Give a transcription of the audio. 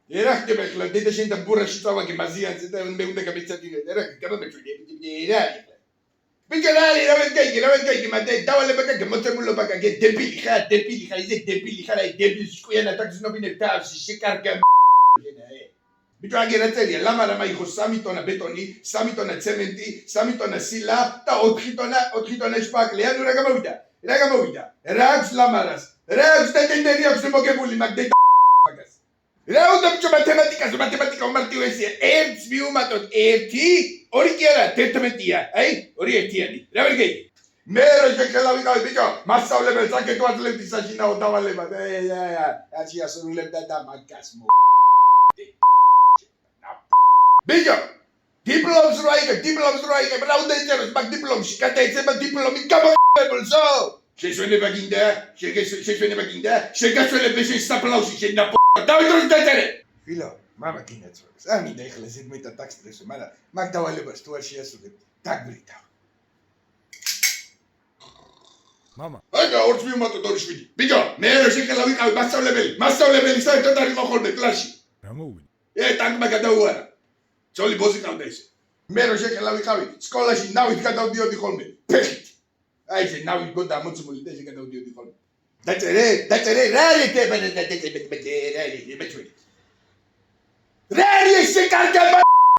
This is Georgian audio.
ერახტება ხლა დედა შენ და ბურაში წავაგე მაზიანზე და მე უნდა გამეცადირე და რა გამომეწვი რა ბიჭო რა ვენკაი მანდ დავალება და მოცემულობა გაგე დებილი ხარ ისე დებილი ხარ აი დებილს შკვიანა დაგზნობინებ თავში შეკარგა ბიჭო აგერა წერია ლამარა მაიხო 3 ტონა ბეტონი 3 ტონა ცემენტი 3 ტონა სილა და 4 ტონა შპაკლი ანუ რა გამოვიდა რა აქვს ლამარას რა აქვს დეტენდერი აქვს მოგებული მაგ დედა მაგას რა უნდა ბიჭო მათემატიკა უმარტივესია ერთს მიუმატოთ 1 2 კი არა 11-ია აი 2 ერთიანი რა ვერ გეი მე რო შეხელა ვიყავი ბიჭო მასწავლებელს აკეთო აძლევდი საშინაო დავალება აში ასრულებდა და მაგას ბიჭო დიპლომს რა იგებ რა უნდა იწეროს მაგ დიპლომში გადაეცემა დიპლომი გამოიყენებელსო შეშვენება გინდა შეგასველებ შენ საფლავში შენ და დავიდროს დაწერე ფილო მამა გინაცრობს არ მინდა ეხლა ზედმეტად დაგსტრესო მაგრამ მაგ დავალებას თუ არ შეასრულებ დაგვრითავ მამა აგა ორს მივუმატოთ 2.7 ბიჭო მე რო შეხელა ვიყავი მასწავლებელი საერთოდ არ იყო ხოლმე კლასში რა მოვიდა ტანკმა გადაუარა ძოლი ბოზიკავდა ესე მე რო შეხელა ვიყავი სკოლაში ნავით გადავდიოდი ხოლმე ფეხით აი ესე ნავით გონდა ამოცმული და ესე გადავდიოდი ხოლმე დაწერე რა არის ეს შეკარგა